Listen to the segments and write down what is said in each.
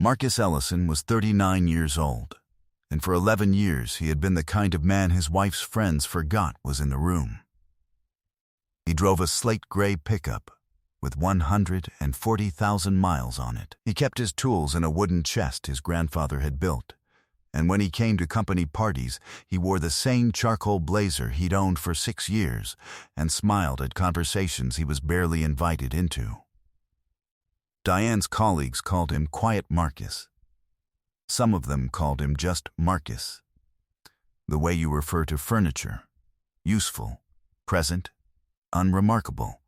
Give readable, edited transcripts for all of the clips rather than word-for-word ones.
Marcus Ellison was 39 years old, and for 11 years he had been the kind of man his wife's friends forgot was in the room. He drove a slate gray pickup with 140,000 miles on it. He kept his tools in a wooden chest his grandfather had built, and when he came to company parties, he wore the same charcoal blazer he'd owned for 6 years and smiled at conversations he was barely invited into. Diane's colleagues called him Quiet Marcus. Some of them called him just Marcus. The way you refer to furniture: useful, present, unremarkable.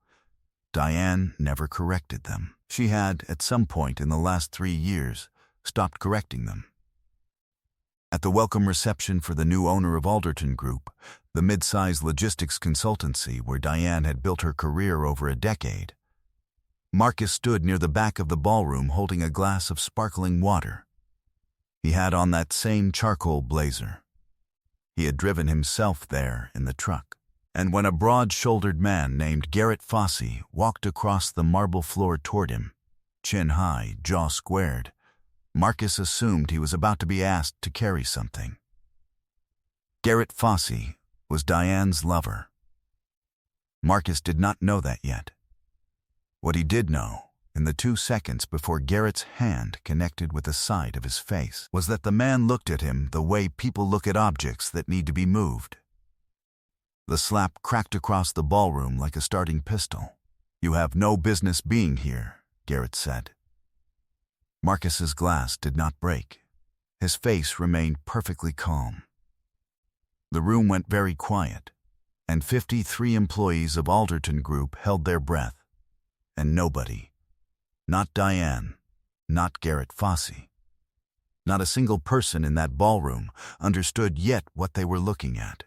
Diane never corrected them. She had, at some point in the last 3 years, stopped correcting them. At the welcome reception for the new owner of Alderton Group, the mid-sized logistics consultancy where Diane had built her career over a decade, Marcus stood near the back of the ballroom holding a glass of sparkling water. He had on that same charcoal blazer. He had driven himself there in the truck. And when a broad-shouldered man named Garrett Fossey walked across the marble floor toward him, chin high, jaw squared, Marcus assumed he was about to be asked to carry something. Garrett Fossey was Diane's lover. Marcus did not know that yet. What he did know, in the 2 seconds before Garrett's hand connected with the side of his face, was that the man looked at him the way people look at objects that need to be moved. The slap cracked across the ballroom like a starting pistol. "You have no business being here," Garrett said. Marcus's glass did not break. His face remained perfectly calm. The room went very quiet, and 53 employees of Alderton Group held their breath. And nobody, not Diane, not Garrett Fossey, not a single person in that ballroom understood yet what they were looking at.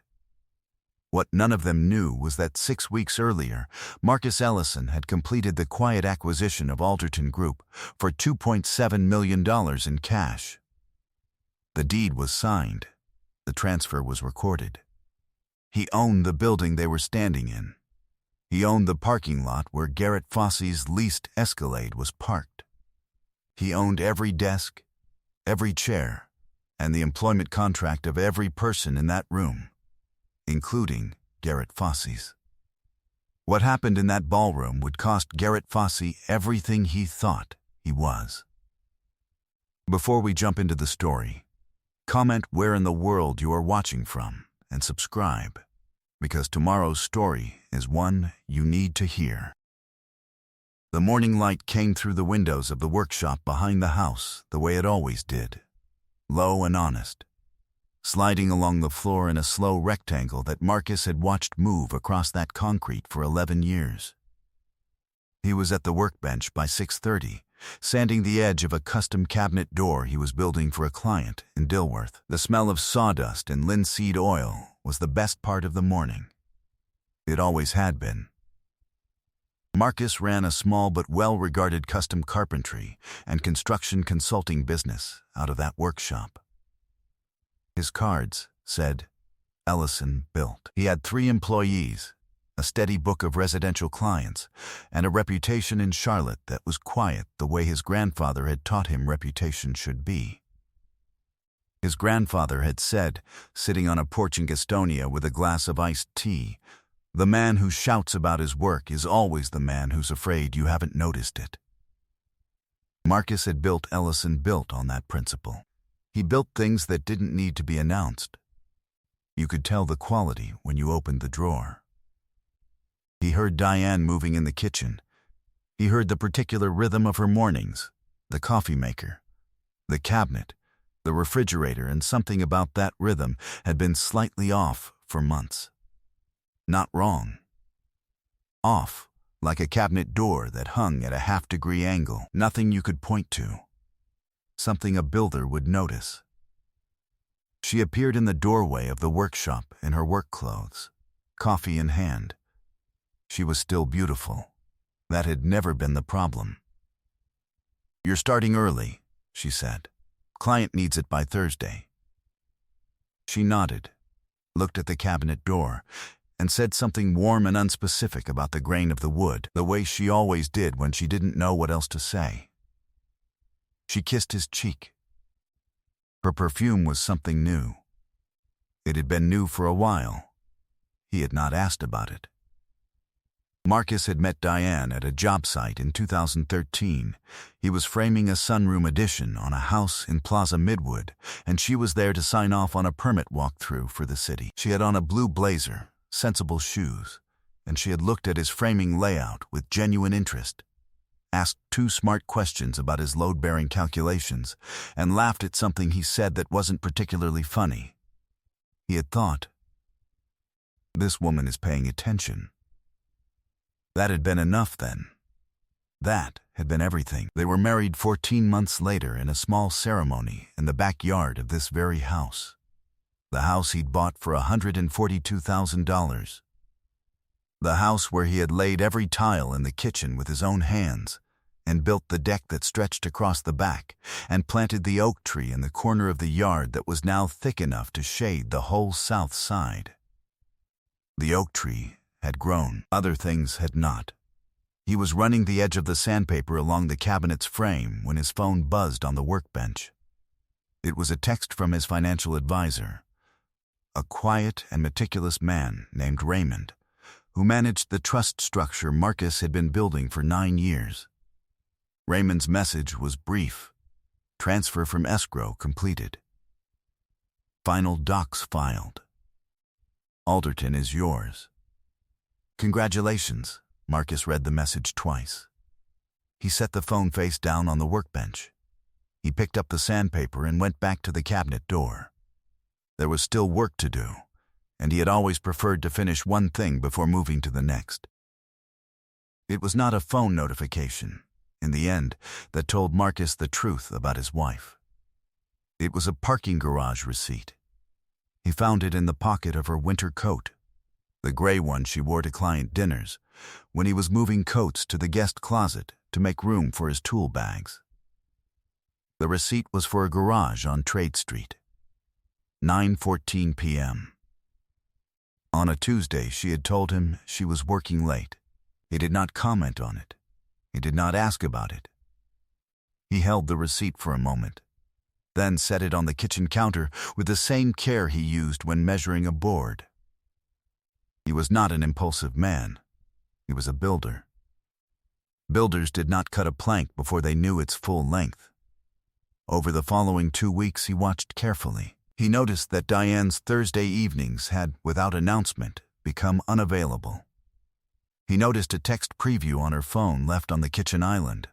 What none of them knew was that 6 weeks earlier, Marcus Ellison had completed the quiet acquisition of Alderton Group for $2.7 million in cash. The deed was signed. The transfer was recorded. He owned the building they were standing in. He owned the parking lot where Garrett Fossey's leased Escalade was parked. He owned every desk, every chair, and the employment contract of every person in that room, including Garrett Fossey's. What happened in that ballroom would cost Garrett Fossey everything he thought he was. Before we jump into the story, comment where in the world you are watching from and subscribe, because tomorrow's story is one you need to hear. The morning light came through the windows of the workshop behind the house the way it always did, low and honest, sliding along the floor in a slow rectangle that Marcus had watched move across that concrete for 11 years. He was at the workbench by 6:30, sanding the edge of a custom cabinet door he was building for a client in Dilworth. The smell of sawdust and linseed oil was the best part of the morning. It always had been. Marcus ran a small but well-regarded custom carpentry and construction consulting business out of that workshop. His cards said, Ellison Built. He had 3 employees, a steady book of residential clients, and a reputation in Charlotte that was quiet the way his grandfather had taught him reputation should be. His grandfather had said, sitting on a porch in Gastonia with a glass of iced tea, "The man who shouts about his work is always the man who's afraid you haven't noticed it." Marcus had built Ellison Built on that principle. He built things that didn't need to be announced. You could tell the quality when you opened the drawer. He heard Diane moving in the kitchen. He heard the particular rhythm of her mornings, the coffee maker, the cabinet, the refrigerator, and something about that rhythm had been slightly off for months. Not wrong. Off, like a cabinet door that hung at a half-degree angle. Nothing you could point to. Something a builder would notice. She appeared in the doorway of the workshop in her work clothes, coffee in hand. She was still beautiful. That had never been the problem. "You're starting early," she said. "Client needs it by Thursday." She nodded, looked at the cabinet door, and said something warm and unspecific about the grain of the wood, the way she always did when she didn't know what else to say. She kissed his cheek. Her perfume was something new. It had been new for a while. He had not asked about it. Marcus had met Diane at a job site in 2013. He was framing a sunroom addition on a house in Plaza Midwood, and she was there to sign off on a permit walkthrough for the city. She had on a blue blazer, sensible shoes, and she had looked at his framing layout with genuine interest, asked 2 smart questions about his load-bearing calculations, and laughed at something he said that wasn't particularly funny. He had thought, "This woman is paying attention." That had been enough then. That had been everything. They were married 14 months later in a small ceremony in the backyard of this very house. The house he'd bought for $142,000. The house where he had laid every tile in the kitchen with his own hands, and built the deck that stretched across the back, and planted the oak tree in the corner of the yard that was now thick enough to shade the whole south side. The oak tree had grown. Other things had not. He was running the edge of the sandpaper along the cabinet's frame when his phone buzzed on the workbench. It was a text from his financial advisor, a quiet and meticulous man named Raymond, who managed the trust structure Marcus had been building for 9 years. Raymond's message was brief. Transfer from escrow completed. Final docs filed. Alderton is yours. Congratulations, Marcus read the message twice. He set the phone face down on the workbench. He picked up the sandpaper and went back to the cabinet door. There was still work to do, and he had always preferred to finish one thing before moving to the next. It was not a phone notification, in the end, that told Marcus the truth about his wife. It was a parking garage receipt. He found it in the pocket of her winter coat, the gray one she wore to client dinners, when he was moving coats to the guest closet to make room for his tool bags. The receipt was for a garage on Trade Street. 9:14 p.m. On a Tuesday, she had told him she was working late. He did not comment on it. He did not ask about it. He held the receipt for a moment, then set it on the kitchen counter with the same care he used when measuring a board. He was not an impulsive man. He was a builder. Builders did not cut a plank before they knew its full length. Over the following 2 weeks, he watched carefully. He noticed that Diane's Thursday evenings had, without announcement, become unavailable. He noticed a text preview on her phone left on the kitchen island,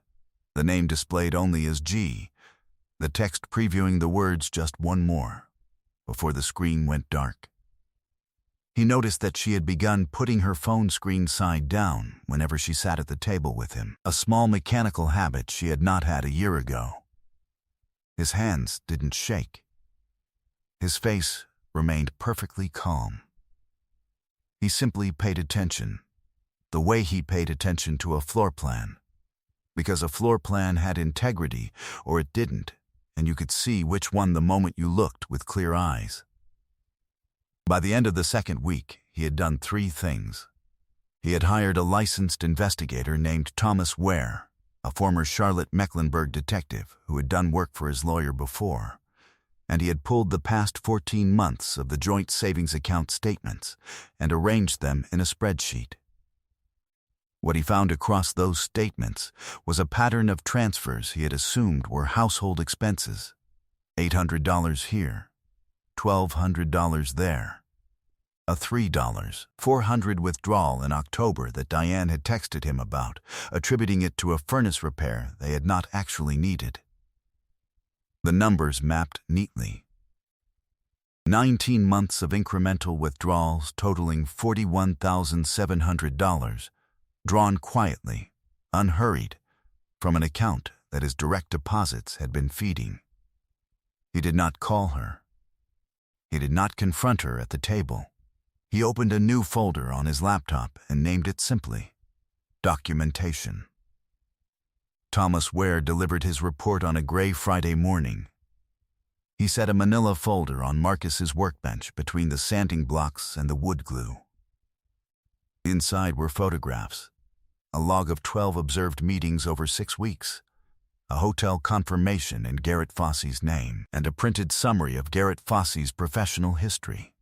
the name displayed only as G, the text previewing the words "just one more," before the screen went dark. He noticed that she had begun putting her phone screen side down whenever she sat at the table with him, a small mechanical habit she had not had a year ago. His hands didn't shake. His face remained perfectly calm. He simply paid attention, the way he paid attention to a floor plan, because a floor plan had integrity or it didn't, and you could see which one the moment you looked with clear eyes. By the end of the second week, he had done 3 things. He had hired a licensed investigator named Thomas Ware, a former Charlotte Mecklenburg detective who had done work for his lawyer before, and he had pulled the past 14 months of the joint savings account statements and arranged them in a spreadsheet. What he found across those statements was a pattern of transfers he had assumed were household expenses. $800 here, $1,200 there. A $3,400 withdrawal in October that Diane had texted him about, attributing it to a furnace repair they had not actually needed. The numbers mapped neatly. 19 months of incremental withdrawals totaling $41,700, drawn quietly, unhurried, from an account that his direct deposits had been feeding. He did not call her. He did not confront her at the table. He opened a new folder on his laptop and named it simply Documentation. Thomas Ware delivered his report on a gray Friday morning. He set a manila folder on Marcus's workbench between the sanding blocks and the wood glue. Inside were photographs, a log of 12 observed meetings over 6 weeks, a hotel confirmation in Garrett Fosse's name, and a printed summary of Garrett Fosse's professional history.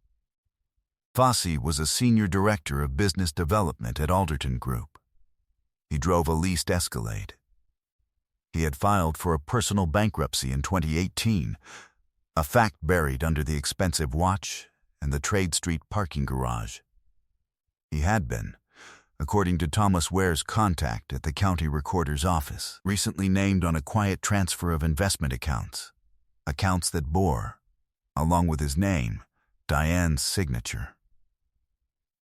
Fosse was a senior director of business development at Alderton Group. He drove a leased Escalade. He had filed for a personal bankruptcy in 2018, a fact buried under the expensive watch and the Trade Street parking garage. He had been, according to Thomas Ware's contact at the county recorder's office, recently named on a quiet transfer of investment accounts that bore, along with his name, Diane's signature.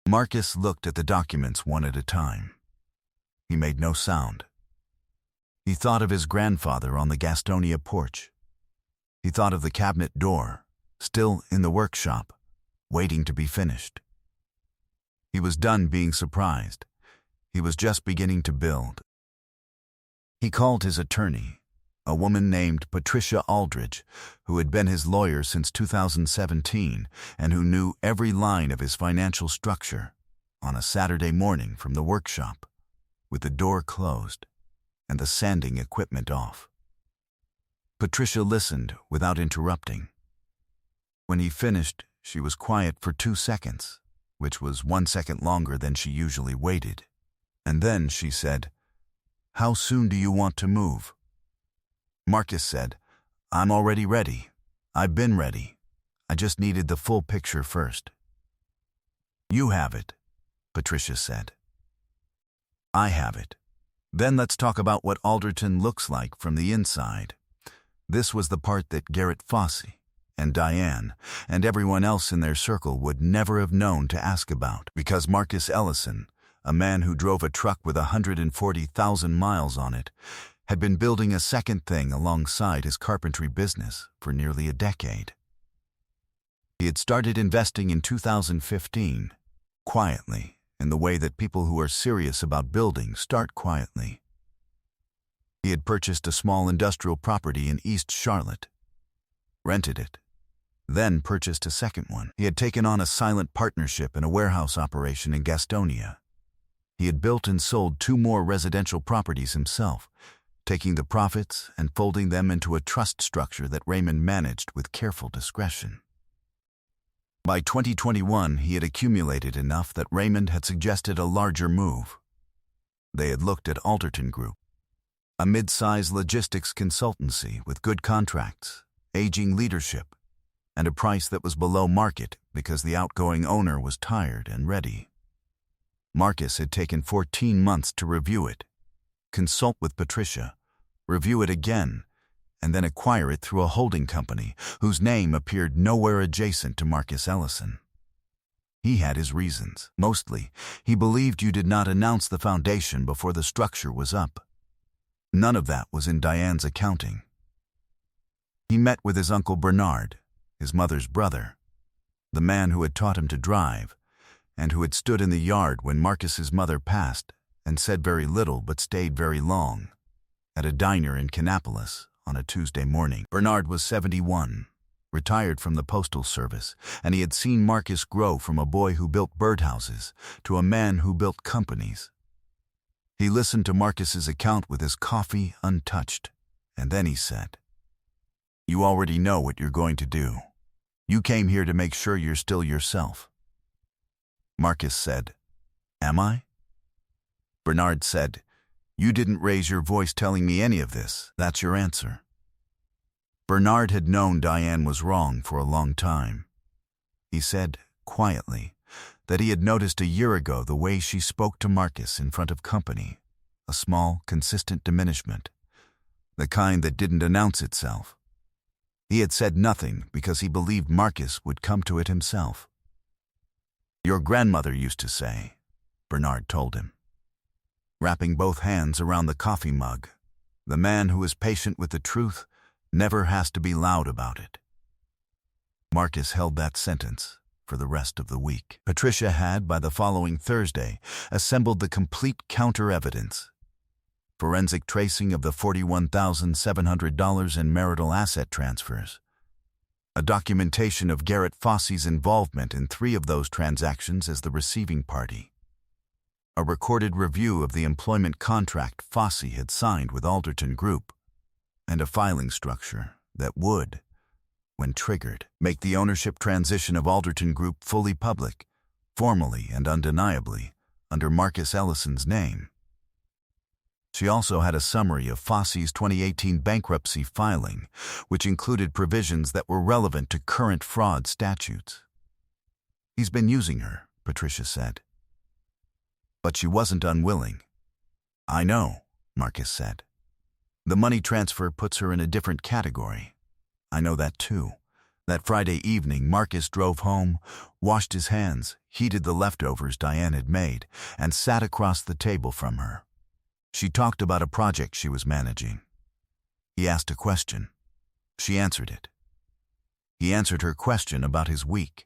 Marcus looked at the documents one at a time. He made no sound. He thought of his grandfather on the Gastonia porch. He thought of the cabinet door, still in the workshop, waiting to be finished. He was done being surprised. He was just beginning to build. He called his attorney, a woman named Patricia Aldridge, who had been his lawyer since 2017 and who knew every line of his financial structure, on a Saturday morning from the workshop, with the door closed and the sanding equipment off. Patricia listened without interrupting. When he finished, she was quiet for 2 seconds, which was 1 second longer than she usually waited. And then she said, "How soon do you want to move?" Marcus said, "I'm already ready. I've been ready. I just needed the full picture first." "You have it," Patricia said. "I have it. Then let's talk about what Alderton looks like from the inside." This was the part that Garrett Fosse and Diane and everyone else in their circle would never have known to ask about, because Marcus Ellison, a man who drove a truck with 140,000 miles on it, had been building a second thing alongside his carpentry business for nearly a decade. He had started investing in 2015, quietly, in the way that people who are serious about building start quietly. He had purchased a small industrial property in East Charlotte, rented it, then purchased a second one. He had taken on a silent partnership in a warehouse operation in Gastonia. He had built and sold 2 more residential properties himself, taking the profits and folding them into a trust structure that Raymond managed with careful discretion. By 2021, he had accumulated enough that Raymond had suggested a larger move. They had looked at Alderton Group, a mid-size logistics consultancy with good contracts, aging leadership, and a price that was below market because the outgoing owner was tired and ready. Marcus had taken 14 months to review it, consult with Patricia, review it again, and then acquire it through a holding company whose name appeared nowhere adjacent to Marcus Ellison. He had his reasons. Mostly, he believed you did not announce the foundation before the structure was up. None of that was in Diane's accounting. He met with his uncle Bernard, his mother's brother, the man who had taught him to drive, and who had stood in the yard when Marcus's mother passed and said very little but stayed very long, at a diner in Kannapolis on a Tuesday morning. Bernard was 71, retired from the postal service, and he had seen Marcus grow from a boy who built birdhouses to a man who built companies. He listened to Marcus's account with his coffee untouched, and then he said, "You already know what you're going to do. You came here to make sure you're still yourself." Marcus said, "Am I?" Bernard said, "You didn't raise your voice telling me any of this. That's your answer." Bernard had known Diane was wrong for a long time. He said, quietly, that he had noticed a year ago the way she spoke to Marcus in front of company, a small, consistent diminishment, the kind that didn't announce itself. He had said nothing because he believed Marcus would come to it himself. "Your grandmother used to say," Bernard told him, wrapping both hands around the coffee mug, "the man who is patient with the truth never has to be loud about it." Marcus held that sentence for the rest of the week. Patricia had, by the following Thursday, assembled the complete counter-evidence. Forensic tracing of the $41,700 in marital asset transfers. A documentation of Garrett Fosse's involvement in 3 of those transactions as the receiving party. A recorded review of the employment contract Fosse had signed with Alderton Group. and a filing structure that would, when triggered, make the ownership transition of Alderton Group fully public, formally and undeniably, under Marcus Ellison's name. She also had a summary of Fosse's 2018 bankruptcy filing, which included provisions that were relevant to current fraud statutes. "He's been using her," Patricia said. But she wasn't unwilling. "I know," Marcus said. "The money transfer puts her in a different category. I know that too." That Friday evening, Marcus drove home, washed his hands, heated the leftovers Diane had made, and sat across the table from her. She talked about a project she was managing. He asked a question. She answered it. He answered her question about his week.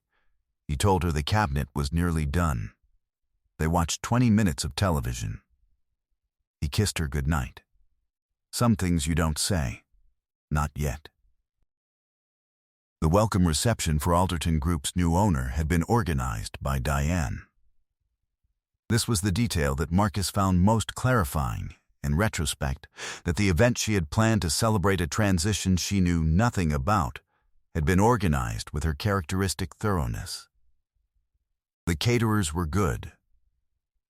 He told her the cabinet was nearly done. They watched 20 minutes of television. He kissed her goodnight. Some things you don't say. Not yet. The welcome reception for Alderton Group's new owner had been organized by Diane. This was the detail that Marcus found most clarifying, in retrospect, that the event she had planned to celebrate a transition she knew nothing about had been organized with her characteristic thoroughness. The caterers were good.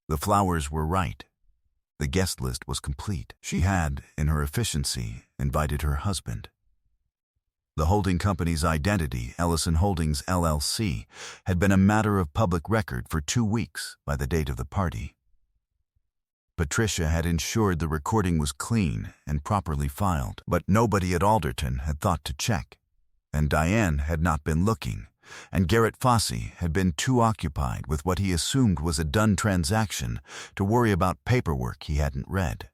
The flowers were right. The guest list was complete. She had, in her efficiency, invited her husband. The holding company's identity, Ellison Holdings LLC, had been a matter of public record for 2 weeks by the date of the party. Patricia had ensured the recording was clean and properly filed, but nobody at Alderton had thought to check, and Diane had not been looking, and Garrett Fosse had been too occupied with what he assumed was a done transaction to worry about paperwork he hadn't read.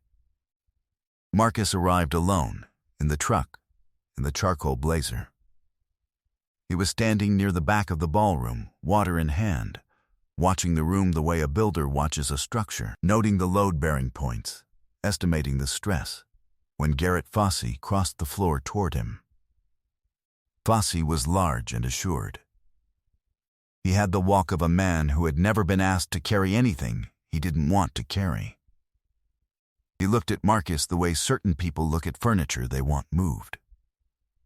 Marcus arrived alone, in the truck, in the charcoal blazer. He was standing near the back of the ballroom, water in hand, watching the room the way a builder watches a structure, noting the load-bearing points, estimating the stress, when Garrett Fosse crossed the floor toward him. Fosse was large and assured. He had the walk of a man who had never been asked to carry anything he didn't want to carry. He looked at Marcus the way certain people look at furniture they want moved.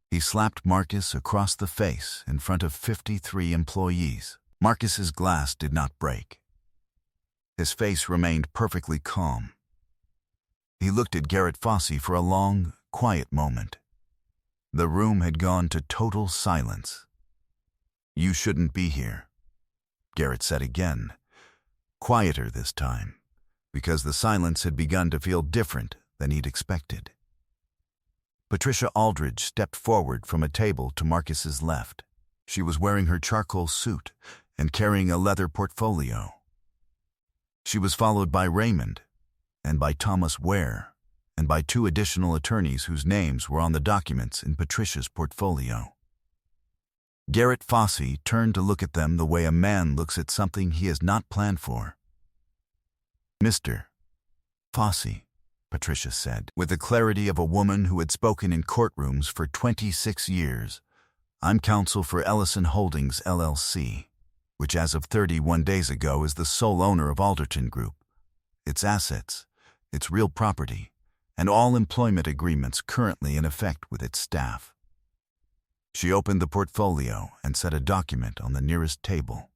He slapped Marcus across the face in front of 53 employees. Marcus's glass did not break. His face remained perfectly calm. He looked at Garrett Fosse for a long, quiet moment. The room had gone to total silence. "You shouldn't be here," Garrett said again, quieter this time, because the silence had begun to feel different than he'd expected. Patricia Aldridge stepped forward from a table to Marcus's left. She was wearing her charcoal suit and carrying a leather portfolio. She was followed by Raymond, and by Thomas Ware, and by 2 additional attorneys whose names were on the documents in Patricia's portfolio. Garrett Fosse turned to look at them the way a man looks at something he has not planned for. "Mr. Fosse," Patricia said, with the clarity of a woman who had spoken in courtrooms for 26 years, "I'm counsel for Ellison Holdings LLC, which as of 31 days ago is the sole owner of Alderton Group, its assets, its real property, and all employment agreements currently in effect with its staff." She opened the portfolio and set a document on the nearest table.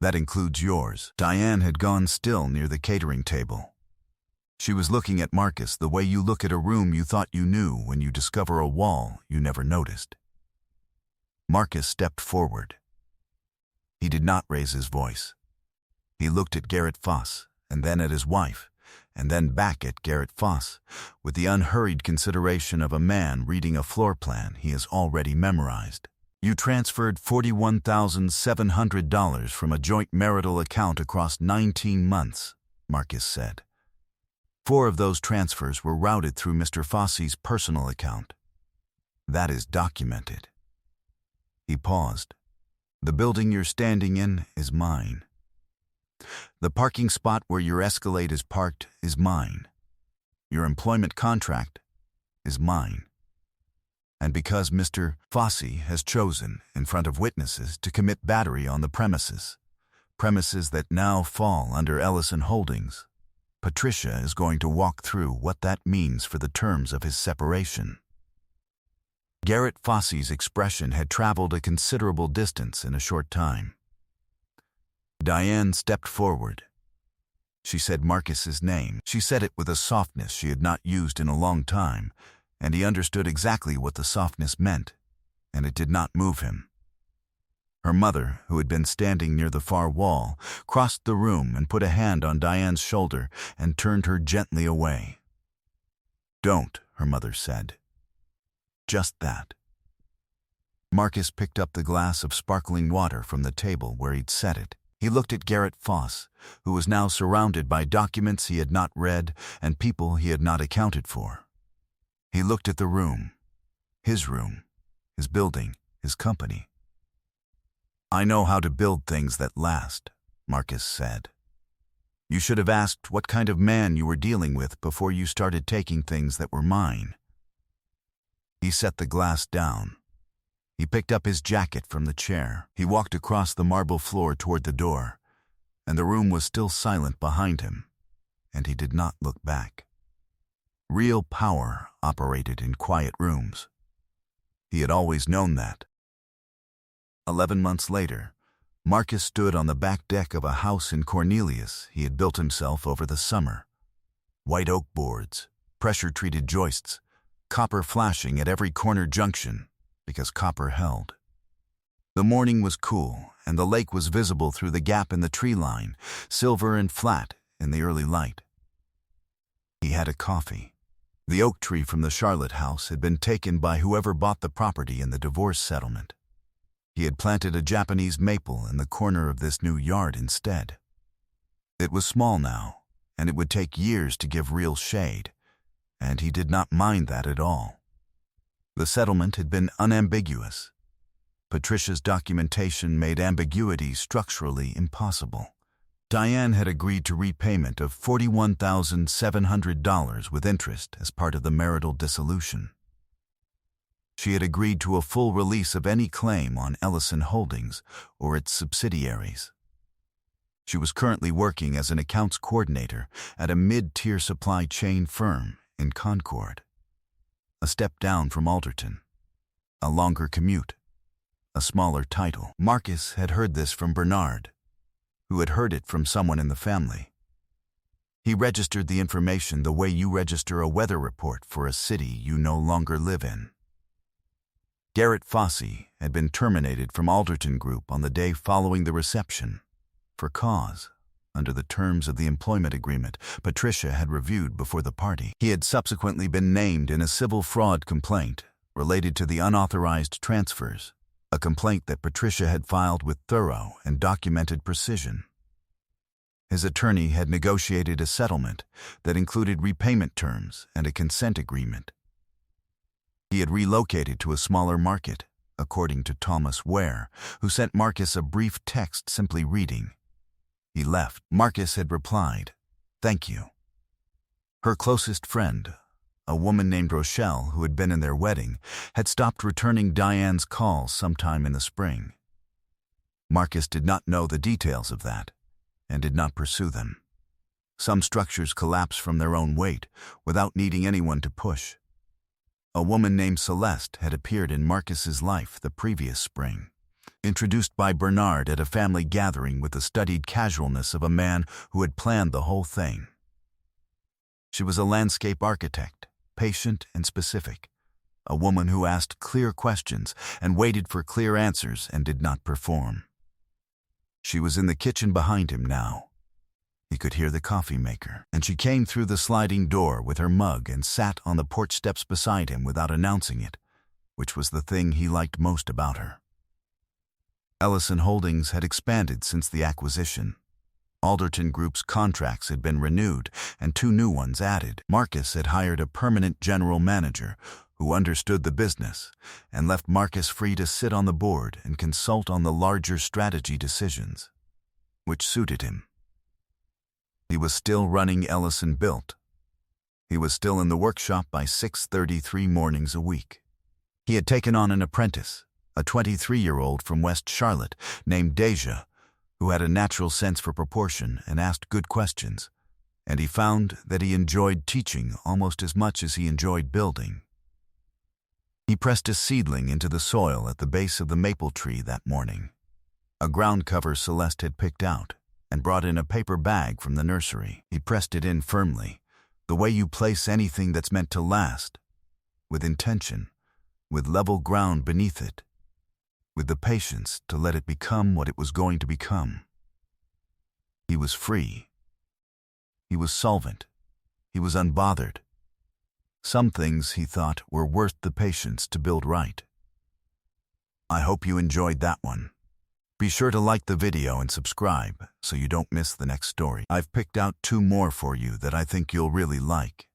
"That includes yours." Diane had gone still near the catering table. She was looking at Marcus the way you look at a room you thought you knew when you discover a wall you never noticed. Marcus stepped forward. He did not raise his voice. He looked at Garrett Fosse, and then at his wife, and then back at Garrett Fosse, with the unhurried consideration of a man reading a floor plan he has already memorized. "You transferred $41,700 from a joint marital account across 19 months, Marcus said. 4 of those transfers were routed through Mr. Fosse's personal account. That is documented." He paused. "The building you're standing in is mine. The parking spot where your Escalade is parked is mine. Your employment contract is mine. And because Mr. Fosse has chosen, in front of witnesses, to commit battery on the premises that now fall under Ellison Holdings, Patricia is going to walk through what that means for the terms of his separation. Garrett Fossey's expression had traveled a considerable distance in a short time. Diane stepped forward. She said Marcus's name. She said it with a softness she had not used in a long time, and he understood exactly what the softness meant, and it did not move him. Her mother, who had been standing near the far wall, crossed the room and put a hand on Diane's shoulder and turned her gently away. "Don't," her mother said. "Just that." Marcus picked up the glass of sparkling water from the table where he'd set it. He looked at Garrett Foss, who was now surrounded by documents he had not read and people he had not accounted for. He looked at the room, his building, his company. "I know how to build things that last," Marcus said. "You should have asked what kind of man you were dealing with before you started taking things that were mine." He set the glass down. He picked up his jacket from the chair. He walked across the marble floor toward the door, and the room was still silent behind him, and he did not look back. Real power operated in quiet rooms. He had always known that. 11 months later, Marcus stood on the back deck of a house in Cornelius he had built himself over the summer. White oak boards, pressure-treated joists, copper flashing at every corner junction, because copper held. The morning was cool, and the lake was visible through the gap in the tree line, silver and flat in the early light. He had a coffee. The oak tree from the Charlotte house had been taken by whoever bought the property in the divorce settlement. He had planted a Japanese maple in the corner of this new yard instead. It was small now, and it would take years to give real shade, and he did not mind that at all. The settlement had been unambiguous. Patricia's documentation made ambiguity structurally impossible. Diane had agreed to repayment of $41,700 with interest as part of the marital dissolution. She had agreed to a full release of any claim on Ellison Holdings or its subsidiaries. She was currently working as an accounts coordinator at a mid-tier supply chain firm in Concord. A step down from Alderton. A longer commute. A smaller title. Marcus had heard this from Bernard, who had heard it from someone in the family. He registered the information the way you register a weather report for a city you no longer live in. Garrett Fossey had been terminated from Alderton Group on the day following the reception, for cause, under the terms of the employment agreement Patricia had reviewed before the party. He had subsequently been named in a civil fraud complaint related to the unauthorized transfers, a complaint that Patricia had filed with thorough and documented precision. His attorney had negotiated a settlement that included repayment terms and a consent agreement. He had relocated to a smaller market, according to Thomas Ware, who sent Marcus a brief text simply reading, "He left." Marcus had replied, "Thank you." Her closest friend, a woman named Rochelle who had been in their wedding, had stopped returning Diane's calls sometime in the spring. Marcus did not know the details of that, and did not pursue them. Some structures collapse from their own weight, without needing anyone to push. A woman named Celeste had appeared in Marcus's life the previous spring, introduced by Bernard at a family gathering with the studied casualness of a man who had planned the whole thing. She was a landscape architect, patient and specific, a woman who asked clear questions and waited for clear answers and did not perform. She was in the kitchen behind him now. He could hear the coffee maker, and she came through the sliding door with her mug and sat on the porch steps beside him without announcing it, which was the thing he liked most about her. Ellison Holdings had expanded since the acquisition. Alderton Group's contracts had been renewed and 2 new ones added. Marcus had hired a permanent general manager who understood the business and left Marcus free to sit on the board and consult on the larger strategy decisions, which suited him. He was still running Ellison Built. He was still in the workshop by 6:33 mornings a week. He had taken on an apprentice, a 23-year-old from West Charlotte named Deja, who had a natural sense for proportion and asked good questions, and he found that he enjoyed teaching almost as much as he enjoyed building. He pressed a seedling into the soil at the base of the maple tree that morning, a ground cover Celeste had picked out, and brought in a paper bag from the nursery. He pressed it in firmly, the way you place anything that's meant to last, with intention, with level ground beneath it, with the patience to let it become what it was going to become. He was free. He was solvent. He was unbothered. Some things, he thought, were worth the patience to build right. I hope you enjoyed that one. Be sure to like the video and subscribe so you don't miss the next story. I've picked out 2 more for you that I think you'll really like.